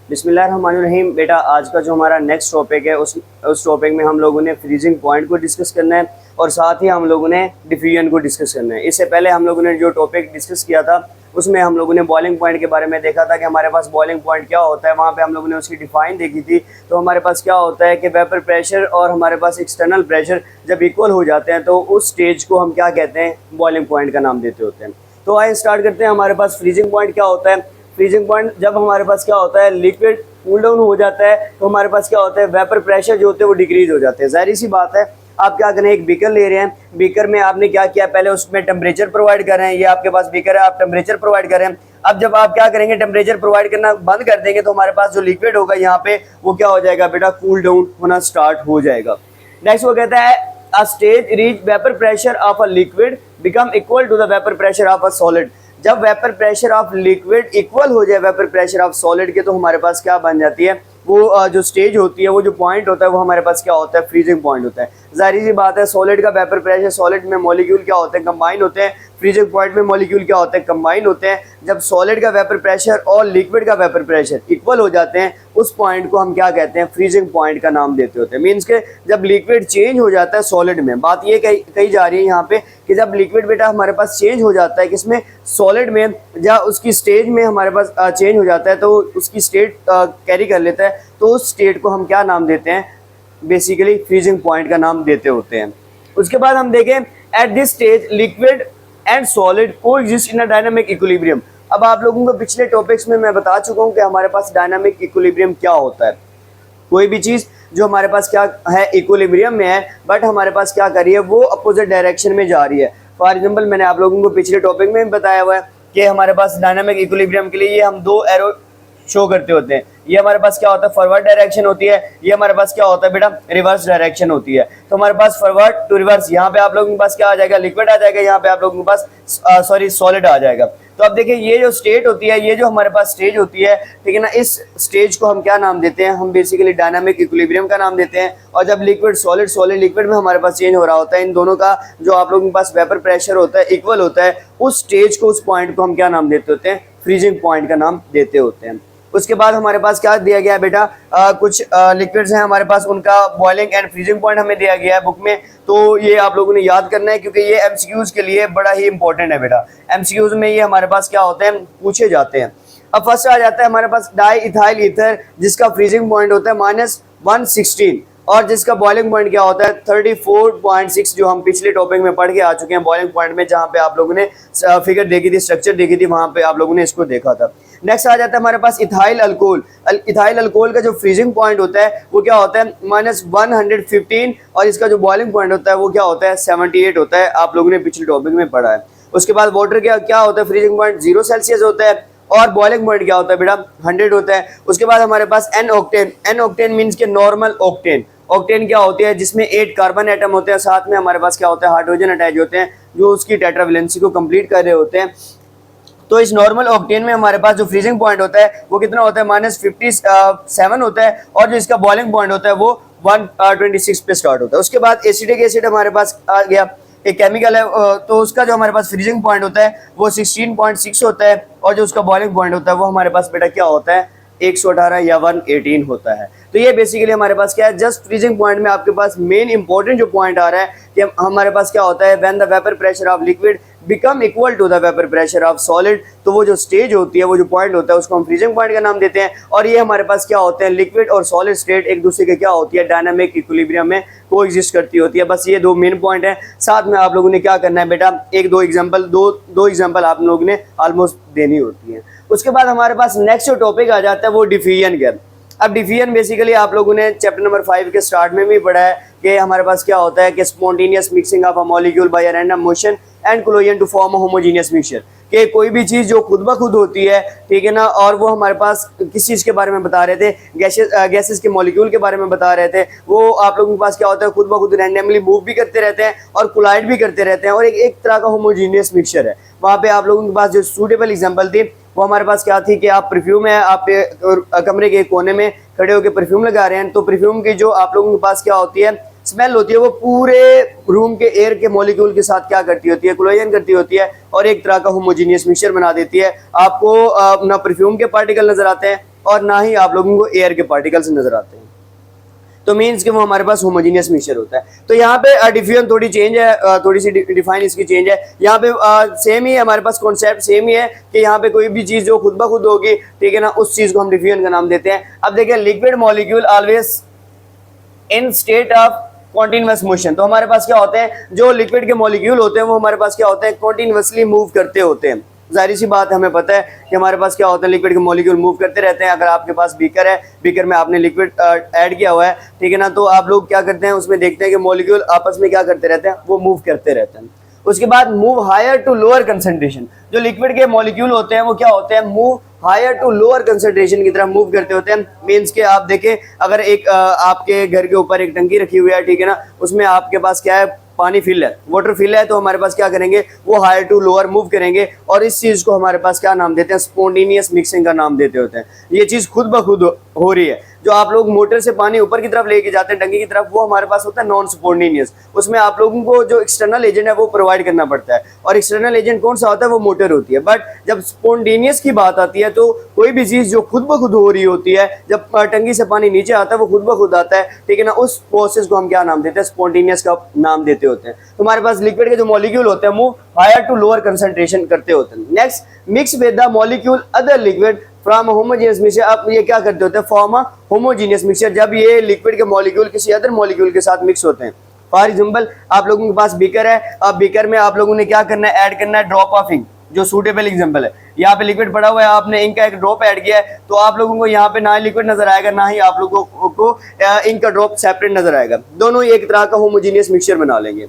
बिस्मिल्लाहिर्रहमानिर्रहीम। बेटा आज का जो हमारा नेक्स्ट टॉपिक है उस टॉपिक में हम लोगों ने फ्रीजिंग पॉइंट को डिस्कस करना है और साथ ही हम लोगों ने डिफ्यूजन को डिस्कस करना है। इससे पहले हम लोगों ने जो टॉपिक डिस्कस किया था उसमें हम लोगों ने बॉइलिंग पॉइंट के बारे में देखा था कि हमारे पास बॉइलिंग पॉइंट क्या होता है। वहाँ पे हम लोगों ने उसकी डिफाइन देखी थी। तो हमारे पास क्या होता है कि वेपर प्रेशर और हमारे पास एक्सटर्नल प्रेशर जब इक्वल हो जाते हैं तो उस स्टेज को हम क्या कहते हैं, बॉइलिंग पॉइंट का नाम देते होते हैं। तो आइए स्टार्ट करते हैं। हमारे पास फ्रीजिंग पॉइंट क्या होता है। फ्रीजिंग पॉइंट जब हमारे पास क्या होता है, लिक्विड कूल डाउन हो जाता है तो हमारे पास क्या होता है, वेपर प्रेशर जो होते हैं वो डिक्रीज हो जाते हैं। जाहिर सी बात है, आप क्या करें, एक बीकर ले रहे हैं, बीकर में आपने क्या किया, पहले उसमें टेम्परेचर प्रोवाइड कर रहे हैं। ये आपके पास बीकर है, आप टेम्परेचर प्रोवाइड कर रहे हैं। अब जब आप क्या करेंगे, टेम्परेचर प्रोवाइड करना बंद कर देंगे तो हमारे पास जो लिक्विड होगा यहाँ पे वो क्या हो जाएगा बेटा, कूल डाउन होना स्टार्ट हो जाएगा। नेक्स्ट वो कहता है a stage reach vapour pressure of a liquid become equal to the vapour pressure of a solid. जब vapour pressure of liquid equal हो जाए वेपर प्रेशर ऑफ सॉलिड के, तो हमारे पास क्या बन जाती है, वो जो स्टेज होती है, वो जो पॉइंट होता है वो हमारे पास क्या होता है, फ्रीजिंग पॉइंट होता है। जाहिर सी बात है, सॉलिड का वेपर प्रेशर, सॉलिड में मॉलिक्यूल क्या होते हैं, कंबाइन होते हैं। फ्रीजिंग पॉइंट में मॉलिक्यूल क्या होते हैं, कंबाइन होते हैं। जब सॉलिड का वेपर प्रेशर और लिक्विड का वेपर प्रेशर इक्वल हो जाते हैं, उस पॉइंट को हम क्या कहते हैं, फ्रीजिंग पॉइंट का नाम देते होते हैं। मीन्स के जब लिक्विड चेंज हो जाता है सॉलिड में, बात ये कही जा रही है यहाँ पे कि जब लिक्विड बेटा हमारे पास चेंज हो जाता है किसमें, सॉलिड में, या उसकी स्टेज में हमारे पास चेंज हो जाता है तो उसकी स्टेट कैरी कर लेता है, तो उस स्टेट को हम क्या नाम देते हैं, बेसिकली फ्रीजिंग पॉइंट का नाम देते होते हैं। उसके बाद हम देखें, at this stage liquid and solid coexist in a dynamic equilibrium. अब आप लोगों को पिछले टॉपिक्स में मैं बता चुका हूं कि हमारे पास डायनामिक इक्विलिब्रियम क्या होता है। कोई भी चीज जो हमारे पास क्या है, इक्विलिब्रियम में है, बट हमारे पास क्या कर रही है, वो अपोजिट डायरेक्शन में जा रही है। फॉर एग्जांपल मैंने आप लोगों को पिछले टॉपिक में बताया हुआ है कि हमारे पास डायनामिक इक्विलिब्रियम के लिए ये हम दो एरो शो करते होते हैं। ये हमारे पास क्या होता है, फॉरवर्ड डायरेक्शन होती है। ये हमारे पास क्या होता है बेटा, रिवर्स डायरेक्शन होती है। तो हमारे पास फॉरवर्ड टू रिवर्स, यहाँ पे आप लोगों के पास क्या आ जाएगा, लिक्विड आ जाएगा, यहाँ पे आप लोगों के पास सॉलिड आ जाएगा। तो अब देखिए, ये जो स्टेट होती है, ये जो हमारे पास स्टेज होती है, ठीक है ना, इस स्टेज को हम क्या नाम देते हैं, हम बेसिकली डायनामिक इक्विलिब्रियम का नाम देते हैं। और जब लिक्विड सॉलिड, सॉलिड लिक्विड में हमारे पास चेंज हो रहा होता है, इन दोनों का जो आप लोगों के पास वेपर प्रेशर होता है इक्वल होता है, उस स्टेज को, उस पॉइंट को हम क्या नाम देते होते हैं, फ्रीजिंग पॉइंट का नाम देते होते हैं। उसके बाद हमारे पास क्या दिया गया है बेटा, कुछ लिक्विड्स हैं हमारे पास, उनका बॉइलिंग एंड फ्रीजिंग पॉइंट हमें दिया गया है बुक में। तो ये आप लोगों ने याद करना है क्योंकि ये एमसीक्यूज के लिए बड़ा ही इंपॉर्टेंट है बेटा। एमसीक्यूज में ये हमारे पास क्या होते हैं, पूछे जाते हैं। अब फर्स्ट आ जाता है हमारे पास डाई इथाइल ईथर, जिसका फ्रीजिंग पॉइंट होता है -116 और जिसका बॉइलिंग पॉइंट क्या होता है 34.6, जो हम पिछले टॉपिक में पढ़ के आ चुके हैं बॉइलिंग पॉइंट में, जहां पे आप लोगों ने फिगर देखी थी, स्ट्रक्चर देखी थी, वहां पे आप लोगों ने इसको देखा था। नेक्स्ट आ जाता है हमारे पास इथाइल अल्कोहल। इथाइल अल्कोहल का जो फ्रीजिंग पॉइंट होता है वो क्या होता है, -115 और इसका जो बॉइलिंग पॉइंट होता है वो क्या होता है, 78 होता है। आप लोगों ने पिछले टॉपिक में पढ़ा है। उसके बाद वाटर क्या होता है, फ्रीजिंग पॉइंट 0 सेल्सियस होता है और बॉइलिंग पॉइंट क्या होता है बेटा, 100 होता है। उसके बाद हमारे पास n octane, n octane means के नॉर्मल ऑक्टेन। ऑक्टेन क्या होती है, जिसमें 8 कार्बन एटम होते हैं, साथ में हमारे पास क्या होता है, हाइड्रोजन अटैच होते हैं जो उसकी टेट्रावैलेंसी को कंप्लीट कर रहे होते हैं। तो इस नॉर्मल ऑक्टेन में हमारे पास जो फ्रीजिंग पॉइंट होता है वो कितना होता है, -57 होता है और जो इसका बॉइलिंग पॉइंट होता है वो 126 पे स्टार्ट होता है। उसके बाद एसिटिक एसिड हमारे पास आ गया, एक केमिकल है, तो उसका जो हमारे पास फ्रीजिंग पॉइंट होता है वो 16.6 होता है और जो उसका बॉइलिंग पॉइंट होता है वो हमारे पास बेटा क्या होता है, 118 या 118 होता है। तो ये बेसिकली हमारे पास क्या है, जस्ट फ्रीजिंग पॉइंट में आपके पास मेन इंपॉर्टेंट जो पॉइंट आ रहा है कि हमारे पास क्या होता है, when the vapour pressure of liquid become equal to the vapour pressure of solid. तो वो जो स्टेज होती है, वो जो पॉइंट होता है, उसको हम फ्रीजिंग पॉइंट का नाम देते हैं। और ये हमारे पास क्या होते हैं, लिक्विड और सॉलिड स्टेट एक दूसरे के क्या होती है, डायनामिक इक्विलिब्रियम में कोएग्जिस्ट करती होती है। बस ये दो मेन पॉइंट है। साथ में आप लोगों ने क्या करना है बेटा, एक दो एग्जाम्पल आप लोगों ने ऑलमोस्ट देनी होती है। उसके बाद हमारे पास नेक्स्ट जो टॉपिक आ जाता है वो डिफ्यूजन का। अब डिफ्यूजन बेसिकली आप लोगों ने चैप्टर नंबर 5 के स्टार्ट में भी पढ़ा है कि हमारे पास क्या होता है कि spontaneous mixing of a molecule by random motion and collision to form a homogeneous mixture. कि कोई भी चीज जो खुद ब खुद होती है, ठीक है ना, और वो हमारे पास किस चीज के बारे में बता रहे थे, गैसेस के मॉलिक्यूल के बारे में बता रहे थे। वो आप लोगों के पास क्या होता है, खुद ब खुद रैंडमली मूव भी करते रहते हैं और कोलाइड भी करते रहते हैं और एक तरह का होमोजेनियस मिक्सचर है। वहाँ पे आप लोगों के पास जो सूटेबल एग्जाम्पल थी वो हमारे पास क्या थी कि आप परफ्यूम है, आप कमरे के कोने में खड़े होकर परफ्यूम लगा रहे हैं, तो परफ्यूम की जो आप लोगों के पास क्या होती है, स्मेल होती है, वो पूरे रूम के एयर के मॉलिक्यूल के साथ क्या करती होती है, कोलाइजन करती होती है और एक तरह का होमोजेनियस मिक्सचर बना देती है। आपको ना परफ्यूम के पार्टिकल नजर आते हैं, और ना ही आप लोगों को एयर के पार्टिकल्स नजर आते हैं। तो मीन्स कि वो हमारे पास होमोजीनियस मिक्सचर होता है। तो यहाँ पे डिफ्यूजन थोड़ी चेंज है, थोड़ी सी डिफाइन इसकी चेंज है। यहाँ पे सेम ही है, हमारे पास कॉन्सेप्ट सेम ही है कि यहाँ पे कोई भी चीज जो खुद ब खुद होगी, ठीक है ना, उस चीज को हम डिफ्यूजन का नाम देते हैं। अब देखिए, liquid molecule always in state of continuous motion. तो हमारे पास क्या होते हैं, जो लिक्विड के मॉलिक्यूल होते हैं वो हमारे पास क्या होते हैं, कॉन्टिन्यूअसली मूव करते होते हैं। जाहिर सी बात है, हमें पता है कि हमारे पास क्या होता है, लिक्विड के मॉलिक्यूल मूव करते रहते हैं। अगर आपके पास बीकर है, बीकर में आपने लिक्विड ऐड किया हुआ है, ठीक है ना, तो आप लोग क्या करते हैं, उसमें देखते हैं कि मॉलिक्यूल आपस में क्या करते रहते हैं, वो मूव करते रहते हैं। उसके बाद move higher to lower concentration. जो लिक्विड के मॉलिक्यूल होते हैं वो क्या होते हैं, move higher to lower concentration की तरफ मूव करते होते हैं। मीन्स के आप देखें, अगर एक आपके घर के ऊपर एक टंकी रखी हुई है, ठीक है ना, उसमें आपके पास क्या है, पानी फिल है, वाटर फिल है, तो हमारे पास क्या करेंगे, वो हायर टू लोअर मूव करेंगे। और इस चीज को हमारे पास क्या नाम देते हैं, स्पॉन्टेनियस मिक्सिंग का नाम देते होते हैं। ये चीज खुद ब खुद हो रही है। जो आप लोग मोटर से पानी ऊपर की तरफ लेके जाते हैं टंकी की तरफ, वो हमारे पास होता है नॉन स्पॉन्टेनियस। उसमें आप लोगों को जो एक्सटर्नल एजेंट है वो प्रोवाइड करना पड़ता है, और एक्सटर्नल एजेंट कौन सा होता है, वो मोटर होती है। बट जब स्पॉन्टेनियस की बात आती है, तो कोई भी चीज जो खुद ब खुद हो रही होती है, जब टंकी से पानी नीचे आता है वो खुद ब खुद आता है, ठीक है ना, उस प्रोसेस को हम क्या नाम देते हैं, स्पॉन्टेनियस का नाम देते होते हैं। तो हमारे पास लिक्विड के जो मॉलिक्यूल होते हैं move higher to lower concentration करते होते हैं। Next, mix with the molecule other liquid from homogeneous mixture. अब ये क्या करते होते हैं, फॉर्म होमोजेनियस मिक्सचर। जब ये लिक्विड के मॉलिक्यूल किसी अदर मॉलिक्यूल के साथ मिक्स होते हैं, फॉर एग्जांपल आप लोगों के पास बीकर है, अब बीकर में आप लोगों ने क्या करना है, ऐड करना है ड्रॉप ऑफ इंक। जो सूटेबल एग्जांपल है, यहाँ पे लिक्विड पड़ा हुआ है, आपने इंक का एक ड्रॉप ऐड किया है, तो आप लोगों को यहाँ पे ना लिक्विड नजर आएगा, ना ही आप लोगों को इंक का ड्रॉप सेपरेट नजर आएगा। दोनों ही एक तरह का होमोजेनियस मिक्सचर बना लेंगे,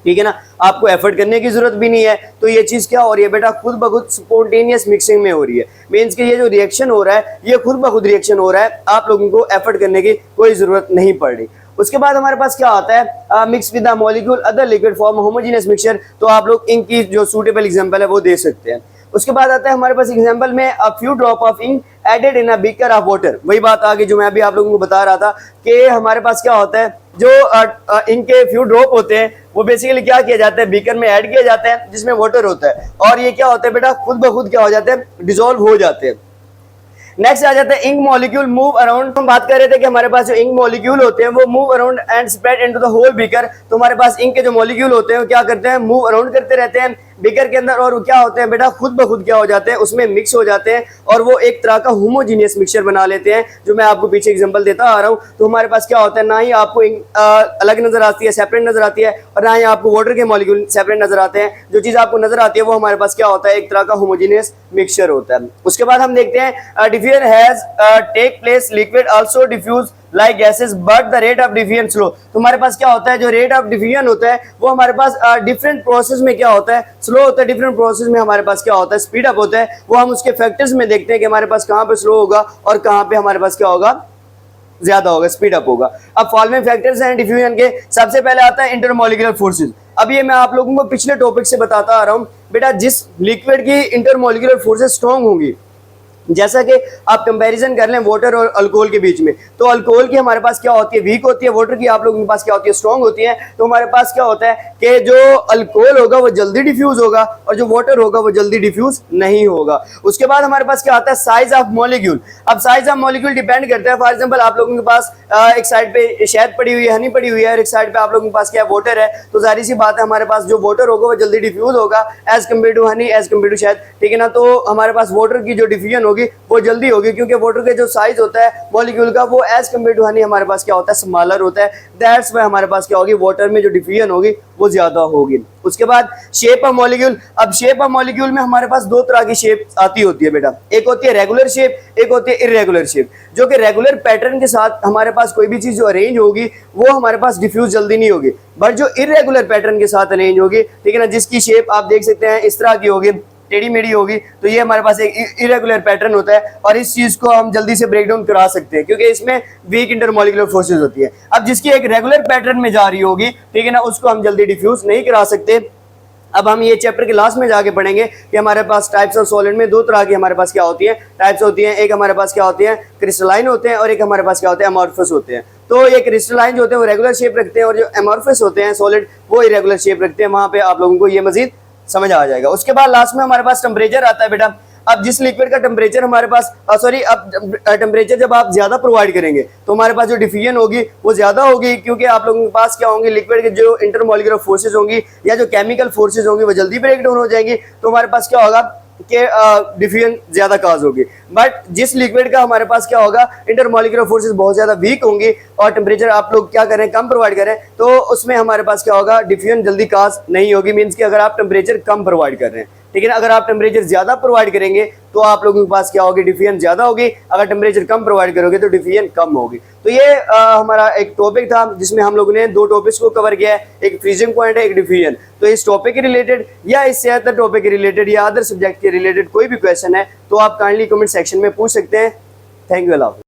ठीक है ना, आपको एफर्ट करने की जरूरत भी नहीं है। तो ये चीज क्या हो रही है बेटा, खुद ब खुद स्पॉन्टेनियस मिक्सिंग में हो रही है। मीन्स कि ये जो रिएक्शन हो रहा है, ये खुद ब खुद रिएक्शन हो रहा है, आप लोगों को एफर्ट करने की कोई जरूरत नहीं पड़ रही। उसके बाद हमारे पास क्या आता है, mix with the molecule other liquid form homogeneous mixture. तो आप लोग इनकी जो सूटेबल एग्जांपल है वो दे सकते हैं। उसके बाद आता है हमारे पास एग्जांपल में a few drop of ink added in a beaker of water. वही बात आ गई जो मैं अभी आप लोगों को बता रहा था कि हमारे पास क्या होता है, जो इनके फ्यू ड्रॉप होते हैं वो बेसिकली क्या किया जाता है, बीकर में ऐड किया जाता है जिसमें वाटर होता है, और ये क्या होता है बेटा, खुद ब खुद क्या हो जाते हैं, डिसॉल्व हो जाते हैं। नेक्स्ट आ जाता है इंक मॉलिक्यूल मूव अराउंड। हम बात कर रहे थे कि हमारे पास जो इंक मॉलिक्यूल होते हैं वो move around and spread into the whole beaker. तो हमारे पास इंक के जो मॉलिक्यूल होते हैं वो क्या करते हैं, मूव अराउंड करते रहते हैं बीकर के अंदर, और क्या होते हैं बेटा, खुद ब खुद क्या हो जाते हैं, उसमें मिक्स हो जाते हैं, और वो एक तरह का होमोजीनियस मिक्सचर बना लेते हैं, जो मैं आपको पीछे एग्जांपल देता आ रहा हूँ। तो हमारे पास क्या होता है, ना ही आपको अलग नजर आती है, सेपरेट नजर आती है, और ना ही आपको वाटर के मॉलिक्यूल सेपरेट नजर आते हैं। जो चीज आपको नजर आती है वो हमारे पास क्या होता है, एक तरह का होमोजीनियस मिक्सचर होता है। उसके बाद हम देखते हैं diffusion has take place, liquid also diffuse like gases but the rate of diffusion slow. तो हमारे पास क्या होता है, जो रेट ऑफ डिफ्यूजन होता है वो हमारे पास डिफरेंट प्रोसेस में क्या होता है, स्लो होता है। डिफरेंट प्रोसेस में हमारे पास क्या होता है, स्पीड अप होता है। वो हम उसके फैक्टर्स में देखते हैं कि हमारे पास कहाँ पे स्लो होगा और कहाँ पे हमारे पास क्या होगा, ज्यादा होगा, स्पीड अप होगा। अब फॉलोइंग फैक्टर्स हैं डिफ्यूजन के। सबसे पहले आता है इंटरमॉलिक्यूलर फोर्सेस। अब ये मैं आप लोगों को पिछले टॉपिक से बताता आ रहा हूँ बेटा, जिस लिक्विड की इंटरमॉलिक्यूलर फोर्सेस स्ट्रॉन्ग होंगी, जैसा कि आप कंपैरिजन कर लें वाटर और अल्कोहल के बीच में, तो अल्कोहल की हमारे पास क्या होती है, वीक होती है, वाटर की आप लोगों के पास क्या होती है, स्ट्रॉन्ग होती है। तो हमारे पास क्या होता है कि जो अल्कोहल होगा वो जल्दी डिफ्यूज होगा, और जो वाटर होगा वो जल्दी डिफ्यूज नहीं होगा। उसके बाद हमारे पास क्या आता है, साइज ऑफ मॉलिक्यूल। अब साइज ऑफ मॉलिक्यूल डिपेंड करता है। फॉर एग्जांपल आप लोगों के पास एक साइड पे शहद पड़ी हुई है, हनी पड़ी हुई है, और एक साइड पे आप लोगों के पास क्या है, वाटर है। तो जाहिर सी बात है हमारे पास जो वाटर होगा वो जल्दी डिफ्यूज होगा as compare to honey, as compare to शहद, ठीक है ना। तो हमारे पास वाटर की जो डिफ्यूजन होगी वो जल्दी होगी, क्योंकि वाटर के जो साइज होता है मॉलिक्यूल का वो एज कम्पेयर टू हनी हमारे पास क्या होता है, स्मॉलर होता है। दैट्स व्हाई हमारे पास क्या होगी, वाटर में जो डिफ्यूजन होगी वो ज्यादा होगी। उसके बाद शेप ऑफ मॉलिक्यूल। अब शेप ऑफ मॉलिक्यूल में हमारे पास दो तरह की शेप आती होती है बेटा, एक होती है रेगुलर शेप, एक होती है इरेगुलर शेप। जो कि रेगुलर पैटर्न के साथ हमारे पास कोई भी चीज जो अरेंज होगी वो हमारे पास डिफ्यूज जल्दी नहीं होगी, बट जो इरेगुलर पैटर्न के साथ अरेंज होगी, ठीक है ना, जिसकी शेप आप देख सकते हैं इस तरह की होगी, टेढ़ी मेढ़ी होगी, तो ये हमारे पास एक इरेगुलर पैटर्न होता है, और इस चीज को हम जल्दी से ब्रेक डाउन करा सकते हैं क्योंकि इसमें वीक इंटरमॉलिक्यूलर फोर्सेस होती है। अब जिसकी एक रेगुलर पैटर्न में जा रही होगी, ठीक है ना, उसको हम जल्दी डिफ्यूज नहीं करा सकते। अब हम ये चैप्टर के लास्ट में जाके पढ़ेंगे कि हमारे पास टाइप्स ऑफ सॉलिड में दो तरह की हमारे पास क्या होती है, टाइप्स होती हैं। एक हमारे पास क्या होती है, क्रिस्टलाइन होते हैं, और एक हमारे पास क्या होते हैं, अमॉर्फस होते हैं। तो ये क्रिस्टलाइन जो होते हैं वो रेगुलर शेप रखते हैं, और जो अमॉर्फस होते हैं सॉलिड वो इरेगुलर शेप रखते हैं। वहां पे आप लोगों को ये मजीद समझ आ जाएगा। उसके बाद लास्ट में हमारे पास टेम्परेचर आता है बेटा। अब जिस लिक्विड का टेम्परेचर हमारे पास अब टेम्परेचर जब आप ज्यादा प्रोवाइड करेंगे तो हमारे पास जो डिफ्यूजन होगी वो ज्यादा होगी, क्योंकि आप लोगों के पास क्या होंगे, लिक्विड के जो इंटरमोलिकुलर फोर्सेज होंगी या जो केमिकल फोर्सेज होंगी वो जल्दी ब्रेक डाउन हो जाएंगी, तो हमारे पास क्या होगा कि डिफ्यूजन ज्यादा काज होगी। बट जिस लिक्विड का हमारे पास क्या होगा, इंटरमोलिकुलर फोर्सेस बहुत ज्यादा वीक होंगी और टेम्परेचर आप लोग क्या करें, कम प्रोवाइड करें, तो उसमें हमारे पास क्या होगा, डिफ्यूजन जल्दी काज नहीं होगी। मीन्स कि अगर आप टेम्परेचर कम प्रोवाइड कर रहे हैं, ठीक है ना। अगर आप टेम्परेचर ज्यादा प्रोवाइड करेंगे तो आप लोगों के पास क्या होगी, डिफ्यूजन ज्यादा होगी। अगर टेम्परेचर कम प्रोवाइड करोगे तो डिफ्यूजन कम होगी। तो ये हमारा एक टॉपिक था जिसमें हम लोगों ने दो टॉपिक्स को कवर किया है, एक फ्रीजिंग पॉइंट है, एक डिफ्यूजन। तो इस टॉपिक के रिलेटेड या इससे अदर टॉपिक के रिलेटेड या अदर सब्जेक्ट के रिलेटेड कोई भी क्वेश्चन है तो आप काइंडली कमेंट सेक्शन में पूछ सकते हैं। थैंक यू, अल्लाह हाफ़िज़।